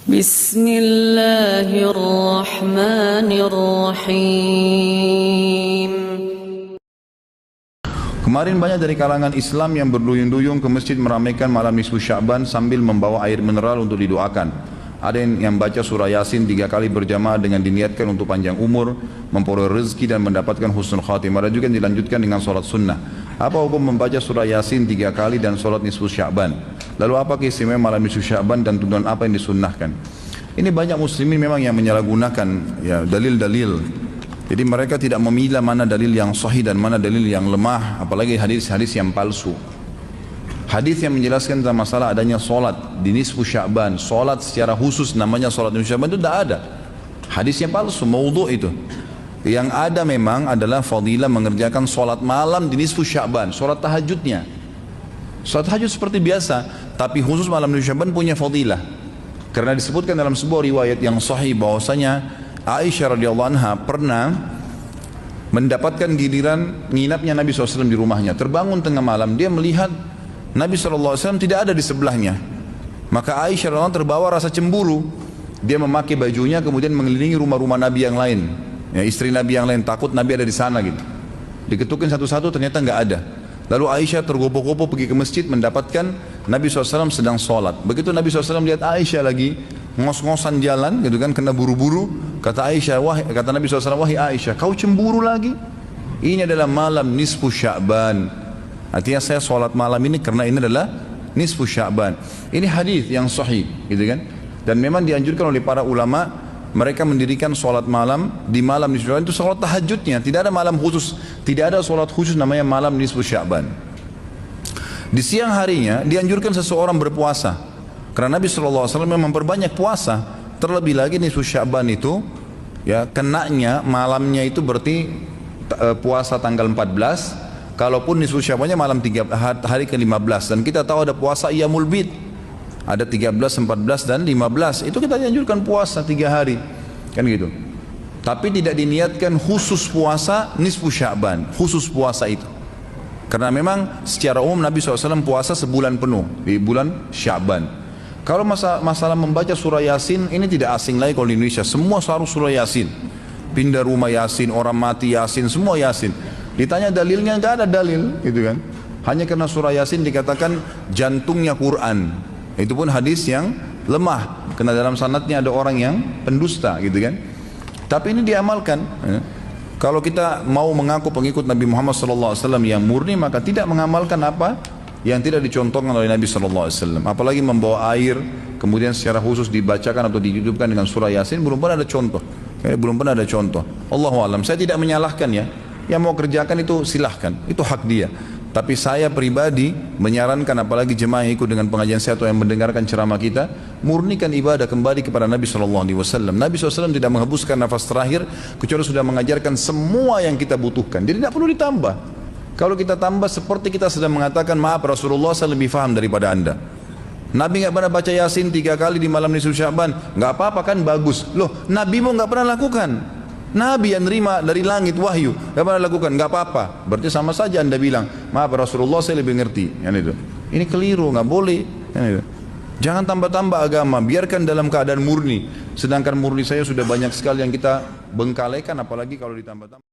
Bismillahirrahmanirrahim. Kemarin banyak dari kalangan Islam yang berduyun-duyun ke masjid meramaikan malam nisfu Sya'ban sambil membawa air mineral untuk didoakan. Ada yang baca surah Yasin 3 kali berjamaah dengan diniatkan untuk panjang umur, memperoleh rezeki dan mendapatkan husnul khatimah. Ada juga yang dilanjutkan dengan sholat sunnah. Apa hukum membaca surah Yasin 3 kali dan sholat nisfu Sya'ban? Lalu apa keistimewaan malam nisfu Sya'ban dan tuntunan apa yang disunnahkan? Ini banyak muslimin memang yang menyalahgunakan ya dalil-dalil. Jadi mereka tidak memilah mana dalil yang sahih dan mana dalil yang lemah, apalagi hadis-hadis yang palsu. Hadis yang menjelaskan tentang masalah adanya solat di nisfu Sya'ban, solat secara khusus namanya solat nisfu Sya'ban itu tidak ada. Hadisnya palsu, maudhu' itu. Yang ada memang adalah fadilah mengerjakan solat malam di nisfu Sya'ban, solat tahajudnya. Solat tahajud seperti biasa, tapi khusus malam nisfu Sya'ban punya fadilah. Karena disebutkan dalam sebuah riwayat yang sahih bahwasanya Aisyah radhiyallahu anha pernah mendapatkan giliran nginapnya Nabi SAW di rumahnya. Terbangun tengah malam, dia melihat Nabi SAW tidak ada di sebelahnya. Maka Aisyah radhiyallahu anha terbawa rasa cemburu. Dia memakai bajunya kemudian mengelilingi rumah-rumah Nabi yang lain, ya, istri Nabi yang lain, takut Nabi ada di sana gitu. Diketukin satu-satu, ternyata nggak ada. Lalu Aisyah tergopoh-gopoh pergi ke masjid mendapatkan Nabi SAW sedang sholat. Begitu Nabi SAW lihat Aisyah lagi ngos-ngosan jalan gitu kan, kena buru-buru, kata Nabi SAW, wahai Aisyah, kau cemburu lagi? Ini adalah malam nisfu Sya'ban. Artinya saya sholat malam ini karena ini adalah nisfu Sya'ban. Ini hadis yang sahih gitu kan. Dan memang dianjurkan oleh para ulama, mereka mendirikan sholat malam di malam nisfu Sya'ban, itu sholat tahajudnya, tidak ada malam khusus, tidak ada sholat khusus namanya malam nisfu Sya'ban. Di siang harinya dianjurkan seseorang berpuasa, karena Nabi SAW memang memperbanyak puasa, terlebih lagi nisfu Sya'ban itu ya kenanya malamnya itu berarti puasa tanggal 14, kalaupun nisfu Sya'bannya malam hari ke-15, dan kita tahu ada puasa Iyamul Bid, ada 13, 14 dan 15, itu kita dianjurkan puasa 3 hari kan gitu. Tapi tidak diniatkan khusus puasa nisfu Sya'ban, khusus puasa itu, karena memang secara umum Nabi SAW puasa sebulan penuh di bulan Sya'ban. Kalau masalah membaca surah Yasin, ini tidak asing lagi kalau di Indonesia, semua harus surah Yasin, pindah rumah Yasin, orang mati Yasin, semua Yasin. Ditanya dalilnya, nggak ada dalil gitu kan, hanya karena surah Yasin dikatakan jantungnya Quran. Itu pun hadis yang lemah, karena dalam sanadnya ada orang yang pendusta gitu kan. Tapi ini diamalkan ya. Kalau kita mau mengaku pengikut Nabi Muhammad SAW yang murni, maka tidak mengamalkan apa yang tidak dicontohkan oleh Nabi SAW. Apalagi membawa air kemudian secara khusus dibacakan atau dihidupkan dengan surah Yasin, belum pernah ada contoh ya, belum pernah ada contoh. Allahu a'lam. Saya tidak menyalahkan ya, yang mau kerjakan itu silahkan, itu hak dia. Tapi saya pribadi menyarankan, apalagi jemaah yang ikut dengan pengajian saya atau yang mendengarkan ceramah kita, murnikan ibadah kembali kepada Nabi SAW. Nabi SAW tidak menghembuskan nafas terakhir kecuali sudah mengajarkan semua yang kita butuhkan. Jadi tidak perlu ditambah. Kalau kita tambah seperti kita sedang mengatakan, maaf Rasulullah saya lebih faham daripada anda. Nabi nggak pernah baca Yasin 3 kali di malam nisfu Sya'ban, nggak apa-apa kan, bagus. Loh, Nabi mau nggak pernah lakukan. Nabi yang nerima dari langit wahyu, gak pernah lakukan, gak apa-apa. Berarti sama saja anda bilang, maaf Rasulullah saya lebih ngerti. Itu. Ini keliru, gak boleh. Itu. Jangan tambah-tambah agama, biarkan dalam keadaan murni. Sedangkan murni saya sudah banyak sekali yang kita bengkalaikan, apalagi kalau ditambah-tambah.